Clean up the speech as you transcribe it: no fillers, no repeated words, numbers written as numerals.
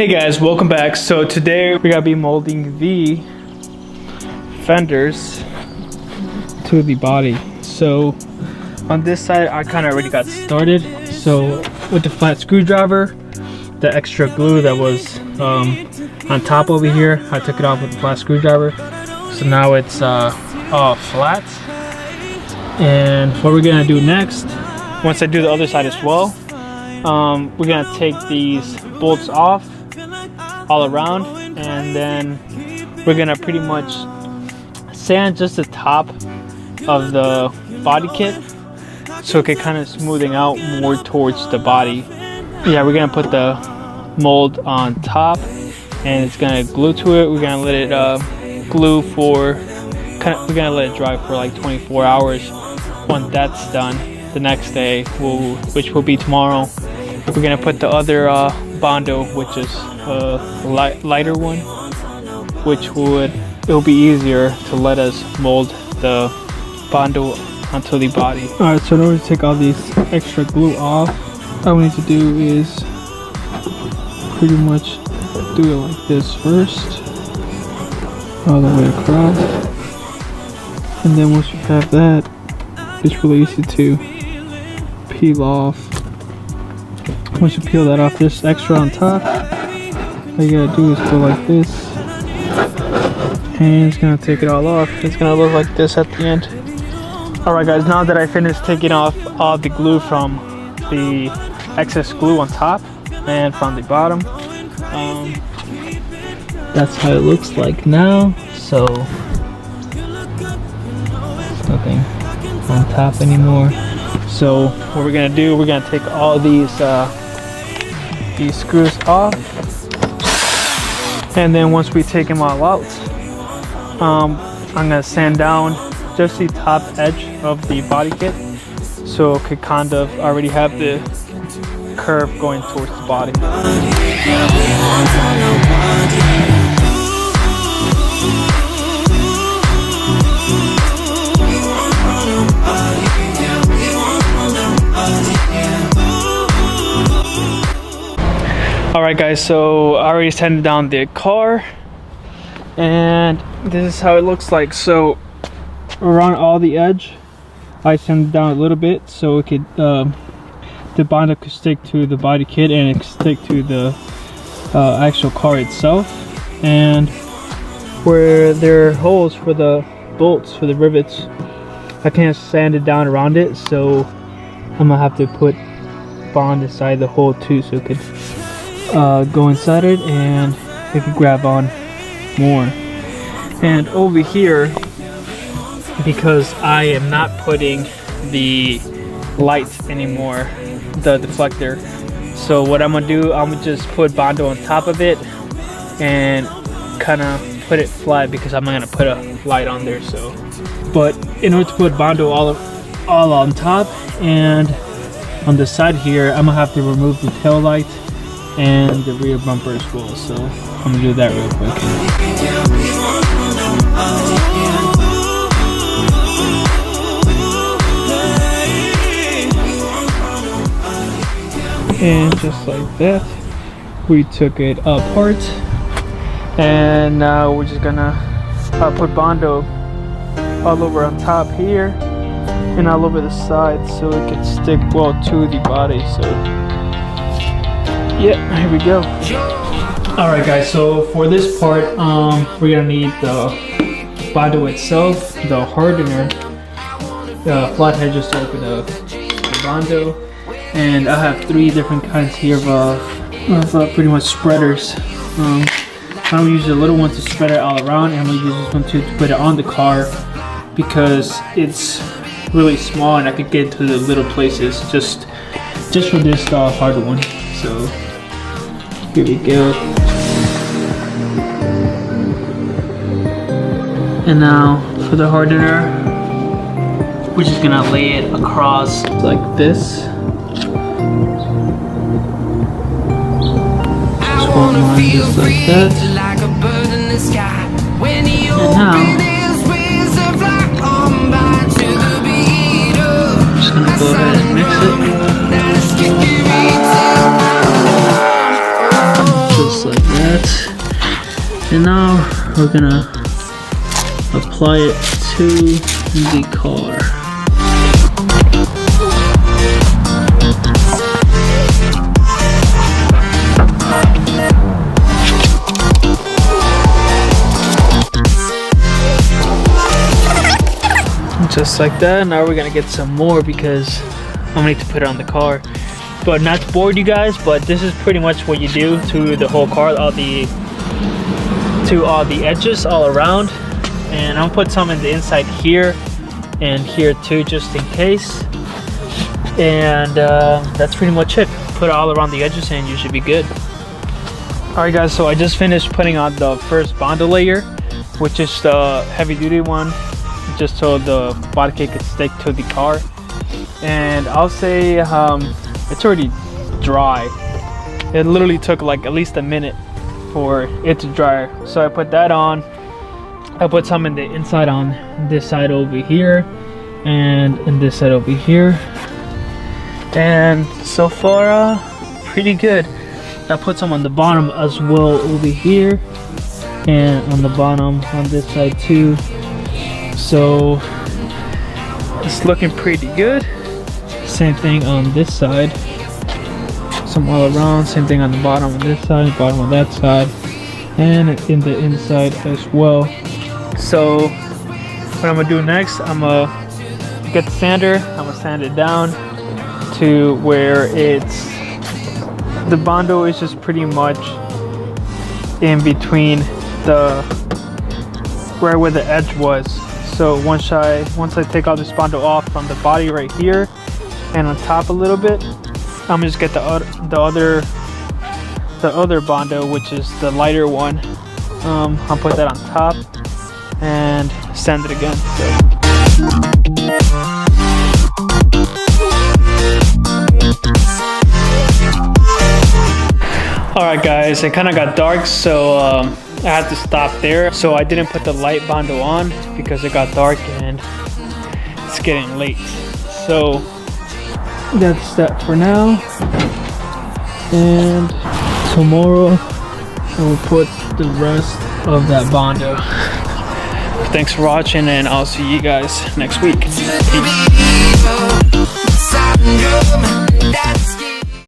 Hey guys, welcome back. So today we're gonna be molding the fenders to the body. So on this side I kind of already got started. So with the flat screwdriver, the extra glue that was on top over here, I took it off with the flat screwdriver. So now it's all flat. And what we're gonna do next, once I do the other side as well, we're gonna take these bolts off all around, and then we're gonna pretty much sand just the top of the body kit so it can kind of smoothing out more towards the body. Yeah, we're gonna put the mold on top and it's gonna glue to it. We're gonna let it glue for we're gonna let it dry for like 24 hours. Once that's done, the next day, which will be tomorrow, we're gonna put the other bondo, which is a lighter one, which it'll be easier to let us mold the bondo onto the body. Alright, so in order to take all these extra glue off, all we need to do is pretty much do it like this first, all the way across, and then once you have that, it's really easy to peel off. Once you peel that off, this extra on top, all you gotta do is go like this, and it's gonna take it all off. It's gonna look like this at the end. Alright guys, now that I finished taking off all the glue from the excess glue on top and from the bottom, that's how it looks like now. So there's nothing on top anymore. So what we're gonna do, we're gonna take all these screws off, and then once we take them all out, I'm gonna sand down just the top edge of the body kit so it could kind of already have the curve going towards the body. Alright guys, so I already sanded down the car and this is how it looks like. So around all the edge I sanded down a little bit so it could the bondo could stick to the body kit and it could stick to the actual car itself. And where there are holes for the bolts, for the rivets, I can't sand it down around it, so I'm gonna have to put bond inside the hole too so it could go inside it and it could grab on more. And over here, because I am not putting the lights anymore, the deflector, so what I'm gonna do, I'm gonna just put bondo on top of it and kind of put it flat because I'm not gonna put a light on there. So, but in order to put bondo all on top and on the side here, I'm gonna have to remove the tail light and the rear bumper as well. So I'm gonna do that real quick. And just like that, we took it apart, and now we're just gonna put bondo all over on top here and all over the side so it can stick well to the body. So yeah, here we go. Alright guys, so for this part, we're gonna need the bondo itself, the hardener, the flathead just to open the bondo, and I have 3 different kinds here of pretty much spreaders. I'm gonna use the little one to spread it all around, and I'm gonna use this one to put it on the car because it's really small and I could get into the little places just for this harder one. So here we go. And now for the hardener, we're just gonna lay it across like this. Just one line just like that. And now I'm just gonna go ahead and mix it. just like that. And now we're gonna apply it to the car. Just like that. Now we're gonna get some more because I'm gonna need to put it on the car. But not to bore you guys, but this is pretty much what you do to the whole car, all the edges all around. And I'm gonna put some in the inside here and here too, just in case. And that's pretty much it. Put it all around the edges and you should be good. Alright guys, so I just finished putting on the first bondo layer, which is the heavy duty one, just so the body kit could stick to the car. And I'll say it's already dry. It literally took like at least a minute for it to dry. So I put that on. I put some in the inside on this side over here and in this side over here. And so far pretty good. I put some on the bottom as well over here and on the bottom on this side too. So it's looking pretty good. Same thing on this side, some all around. Same thing on the bottom on this side, bottom on that side, and in the inside as well. So what I'm gonna do next, I'm gonna get the sander. I'm gonna sand it down to where it's, the bondo is just pretty much in between the where the edge was. So once I take all this bondo off from the body right here and on top a little bit, I'm gonna just get the other bondo, which is the lighter one. I'll put that on top and sand it again. Alright guys, it kind of got dark, so I had to stop there. So I didn't put the light bondo on because it got dark and it's getting late. So that's that for now. And tomorrow I will put the rest of that bondo. Thanks for watching, and I'll see you guys next week. Peace.